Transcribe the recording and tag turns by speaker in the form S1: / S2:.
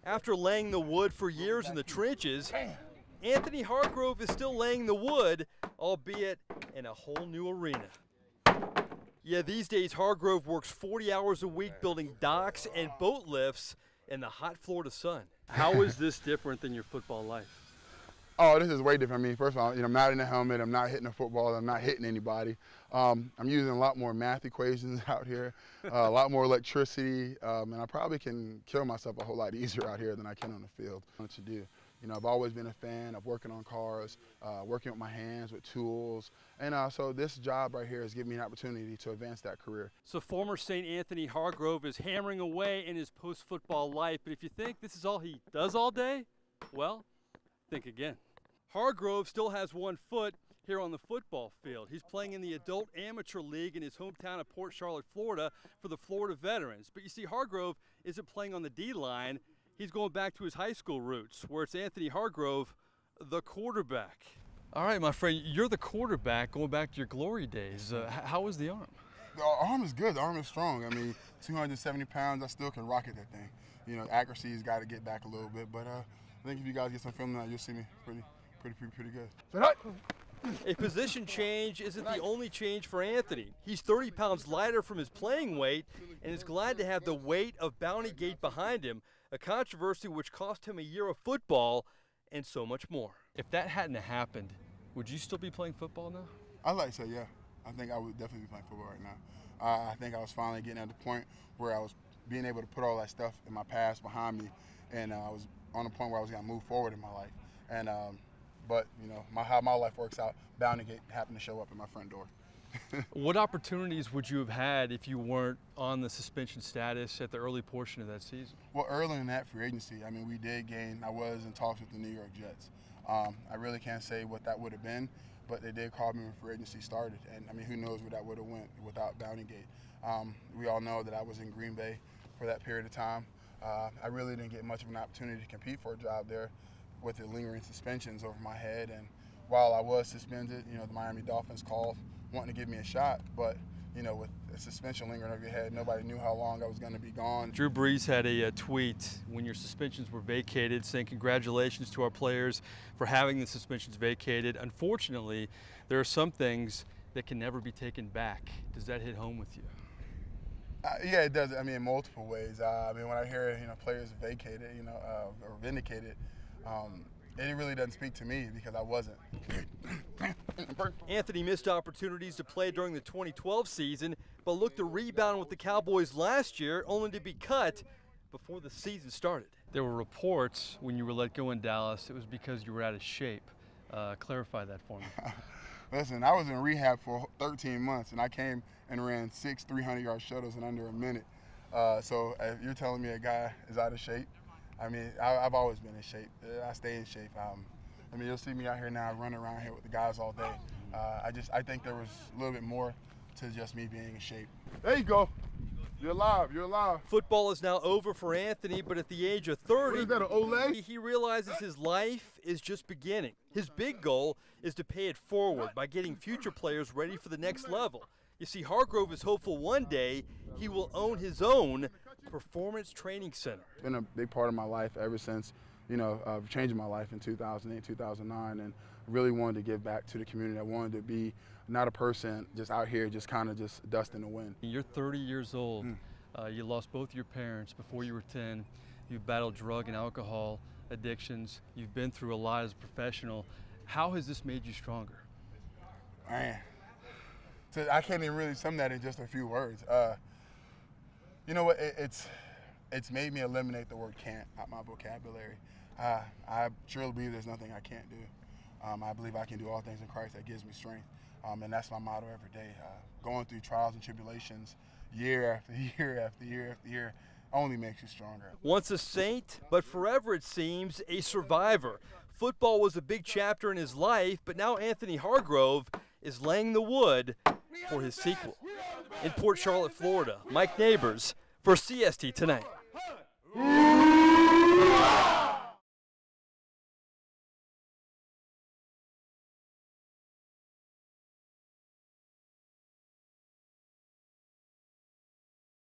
S1: After laying the wood for years in the trenches, Anthony Hargrove is still laying the wood, albeit in a whole new arena. Yeah, these days Hargrove works 40 hours a week building docks and boat lifts in the hot Florida sun. How is this different than your football life?
S2: Oh, this is way different. I mean, first of all, I'm not in the helmet. I'm not hitting a football. I'm not hitting anybody. I'm using a lot more math equations out here, a lot more electricity, and I probably can kill myself a whole lot easier out here than I can on the field. What to do? I've always been a fan of working on cars, working with my hands, with tools, and so this job right here has given me an opportunity to advance that career.
S1: So former St. Anthony Hargrove is hammering away in his post-football life, but if you think this is all he does all day, well, think again. Hargrove still has one foot here on the football field. He's playing in the Adult Amateur League in his hometown of Port Charlotte, Florida, for the Florida Veterans. But you see, Hargrove isn't playing on the D-line. He's going back to his high school roots, where it's Anthony Hargrove, the quarterback. All right, my friend, you're the quarterback going back to your glory days. How is the arm?
S2: The arm is good. The arm is strong. I mean, 270 pounds, I still can rocket that thing. Accuracy's got to get back a little bit, but I think if you guys get some film now, you'll see me pretty good.
S1: A position change isn't the only change for Anthony. He's 30 pounds lighter from his playing weight and is glad to have the weight of Bounty Gate behind him, a controversy which cost him a year of football and so much more. If that hadn't happened, would you still be playing football now?
S2: I'd like to say, yeah. I think I would definitely be playing football right now. I think I was finally getting at the point where I was being able to put all that stuff in my past behind me, and I was on the point where I was going to move forward in my life. And but how my life works out, Bounty Gate happened to show up at my front door.
S1: What opportunities would you have had if you weren't on the suspension status at the early portion of that season?
S2: Well, early in that free agency, I mean, we did gain. I was in talks with the New York Jets. I really can't say what that would have been, but they did call me when free agency started. And I mean, who knows where that would have went without Bounty Gate. We all know that I was in Green Bay for that period of time. I really didn't get much of an opportunity to compete for a job there with the lingering suspensions over my head. And while I was suspended, the Miami Dolphins called wanting to give me a shot, but with a suspension lingering over your head, nobody knew how long I was going to be gone.
S1: Drew Brees had a tweet when your suspensions were vacated saying congratulations to our players for having the suspensions vacated. Unfortunately, there are some things that can never be taken back. Does that hit home with you?
S2: Yeah, it does. I mean, in multiple ways. I mean, when I hear players vacated, or vindicated, it really doesn't speak to me because I wasn't.
S1: Anthony missed opportunities to play during the 2012 season, but looked to rebound with the Cowboys last year, only to be cut before the season started. There were reports when you were let go in Dallas, it was because you were out of shape. Clarify that for me.
S2: Listen, I was in rehab for 13 months, and I came and ran 6 300-yard shuttles in under a minute. So if you're telling me a guy is out of shape, I mean, I've always been in shape. I stay in shape. I mean, you'll see me out here now running around here with the guys all day. I think there was a little bit more to just me being in shape. There you go. You're alive. You're alive.
S1: Football is now over for Anthony, but at the age of 30,
S2: what is that, an Olay?
S1: He realizes his life is just beginning. His big goal is to pay it forward by getting future players ready for the next level. You see, Hargrove is hopeful one day he will own his own performance training center.
S2: It's been a big part of my life ever since, changing my life in 2008, 2009, and really wanted to give back to the community. I wanted to be not a person just out here just kind of just dust in the wind.
S1: You're 30 years old. You lost both your parents before you were 10. You've battled drug and alcohol addictions. You've been through a lot as a professional. How has this made you stronger?
S2: Man, so I can't even really sum that in just a few words. You know what? It's made me eliminate the word can't out my vocabulary. I truly believe there's nothing I can't do. I believe I can do all things in Christ that gives me strength. And that's my motto every day. Going through trials and tribulations year after year after year after year only makes you stronger.
S1: Once a saint, but forever it seems a survivor. Football was a big chapter in his life, but now Anthony Hargrove is laying the wood for his sequel. In Port Charlotte, Florida, Mike Nabors for CST Tonight.